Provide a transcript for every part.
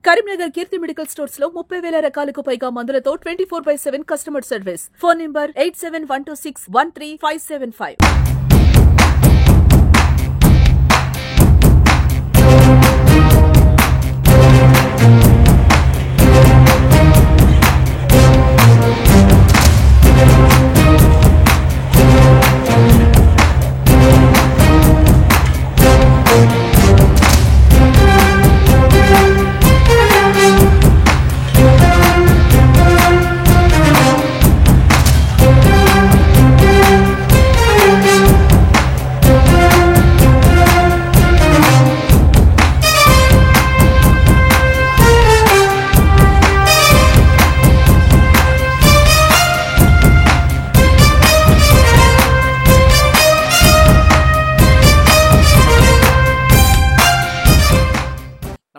కరీంనగర్ కీర్తి medical stores లో 30,000 రకాలకు పైగా మందులతో 24/7 కస్టమర్ సర్వీస్. Phone number 8712613575.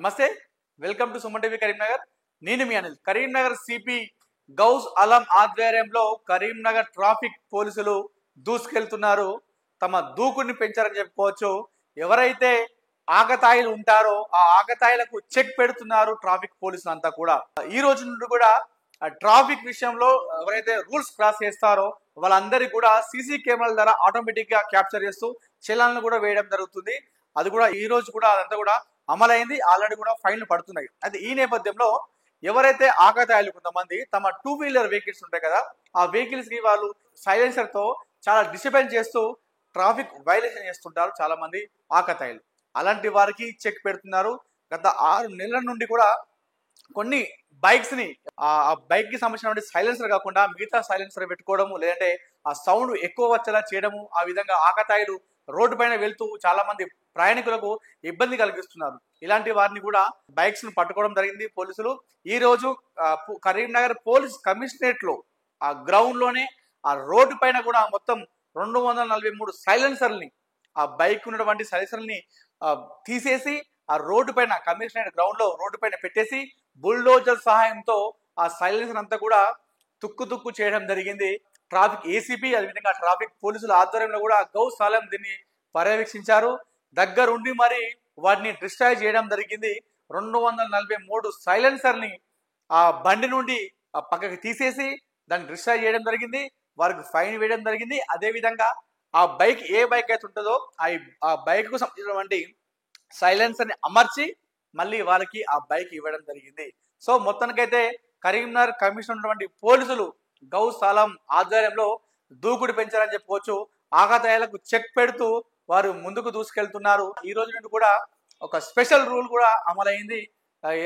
నమస్తే, welcome to Suman TV Karimnagar. నేను మీ అనిల్. కరీంనగర్ సిపి గౌస్ అలం ఆధ్వర్యంలో కరీంనగర్ ట్రాఫిక్ పోలీసులు దూసుకెళ్తున్నారు. తమ దూకుడిని పెంచారని చెప్పుకోవచ్చు. ఎవరైతే ఆకతాయిలు ఉంటారో ఆ ఆకతాయిలకు చెక్ పెడుతున్నారు ట్రాఫిక్ పోలీసులు అంతా కూడా. ఈ రోజు నుండి కూడా ట్రాఫిక్ విషయంలో ఎవరైతే రూల్స్ క్రాస్ చేస్తారో వాళ్ళందరికీ కూడా సీసీ కెమెరాల ద్వారా ఆటోమేటిక్ గా క్యాప్చర్ చేస్తూ చలాన్లు కూడా వేయడం జరుగుతుంది. అది కూడా ఈ రోజు కూడా అదంతా కూడా అమలైంది. ఆల్రెడీ కూడా ఫైన్లు పడుతున్నాయి. అయితే ఈ నేపథ్యంలో ఎవరైతే ఆకతాయిలు కొంతమంది తమ 2 వీలర్ వెహికల్స్ ఉంటాయి కదా, ఆ వెహికల్స్ కి వాళ్ళు సైలెన్సర్ తో చాలా డిస్టర్బెన్స్ చేస్తూ ట్రాఫిక్ వైలేషన్ చేస్తుంటారు చాలా మంది ఆకతాయిలు. అలాంటి వారికి చెక్ పెడుతున్నారు. గత 6 నెలల నుండి కూడా కొన్ని బైక్స్ ని ఆ బైక్ కి సంబంధించిన సైలెన్సర్ కాకుండా మిగతా సైలెన్సర్ పెట్టుకోవడము, లేదంటే ఆ సౌండ్ ఎక్కువ వచ్చేలా చేయడము, ఆ విధంగా ఆకతాయిలు రోడ్డు పైన వెళ్తూ చాలా మంది ప్రయాణికులకు ఇబ్బంది కలిగిస్తున్నారు. ఇలాంటి వారిని కూడా బైక్స్ ను పట్టుకోవడం జరిగింది పోలీసులు. ఈ రోజు కరీంనగర్ పోలీస్ కమిషనరేట్ లో ఆ గ్రౌండ్ లోనే ఆ రోడ్డు పైన కూడా మొత్తం 243 సైలెన్సర్ని, ఆ బైక్ ఉన్నటువంటి సైలెన్సర్ని తీసేసి ఆ రోడ్డు పైన కమిషనరేట్ గ్రౌండ్ లో రోడ్డు పైన పెట్టేసి బుల్డోజర్ సహాయంతో ఆ సైలెన్సర్ అంతా కూడా తుక్కు చేయడం జరిగింది. ట్రాఫిక్ ఏసీపీ అదేవిధంగా ట్రాఫిక్ పోలీసుల ఆధ్వర్యంలో కూడా గౌస్ అలం దీన్ని పర్యవేక్షించారు. దగ్గరుండి మరి వాటిని డిస్ట్రాయ్ చేయడం జరిగింది. 243 సైలెన్సర్ని ఆ బండి నుండి పక్కకి తీసేసి దాన్ని డిస్ట్రాయ్ చేయడం జరిగింది. వారికి ఫైన్ వేయడం జరిగింది. అదేవిధంగా ఆ బైక్ ఏ బైక్ అయితే ఉంటుందో ఆ బైక్ కు సంబంధించినటువంటి సైలెన్సర్ ని అమర్చి మళ్ళీ వాళ్ళకి ఆ బైక్ ఇవ్వడం జరిగింది. సో మొత్తానికైతే కరీంనగర్ కమిషనర్ ఉన్నటువంటి పోలీసులు గౌస్ అలం ఆధ్వర్యంలో దూకుడు పెంచారని చెప్పుకోవచ్చు. ఆకతాయిలకు చెక్ పెడుతూ వారు ముందుకు దూసుకెళ్తున్నారు. ఈ రోజు నుండి కూడా ఒక స్పెషల్ రూల్ కూడా అమలైంది.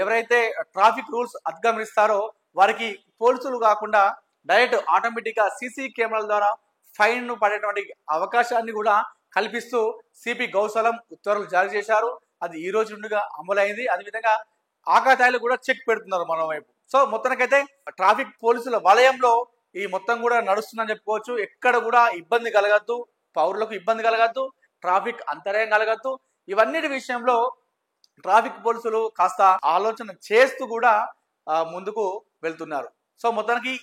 ఎవరైతే ట్రాఫిక్ రూల్స్ అతిక్రమిస్తారో వారికి పోలీసులు కాకుండా డైరెక్ట్ ఆటోమేటిక్ గా సీసీ కెమెరాల ద్వారా ఫైన్ పడేటువంటి అవకాశాన్ని కూడా కల్పిస్తూ సిపి గౌస్ అలం ఉత్తర్వులు జారీ చేశారు. అది ఈ రోజు నుండిగా అమలైంది. అదేవిధంగా ఆకతాయిలు కూడా చెక్ పెడుతున్నారు మన వైపు. సో మొత్తానికైతే ట్రాఫిక్ పోలీసుల వలయంలో ఈ మొత్తం కూడా నడుస్తుందని చెప్పుకోవచ్చు. ఎక్కడ కూడా ఇబ్బంది కలగద్దు, పౌరులకు ఇబ్బంది కలగద్దు, ట్రాఫిక్ అంతరాయం కలగద్దు. ఇవన్నిటి విషయంలో ట్రాఫిక్ పోలీసులు కాస్త ఆలోచన చేస్తూ కూడా ముందుకు వెళ్తున్నారు. సో మొత్తానికి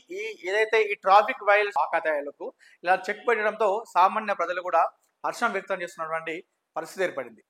ఏదైతే ఈ ట్రాఫిక్ వైలెన్స్ ఆకతాయిలకు ఇలా చెక్ పెట్టడంతో సామాన్య ప్రజలు కూడా హర్షం వ్యక్తం చేస్తున్నటువంటి పరిస్థితి ఏర్పడింది.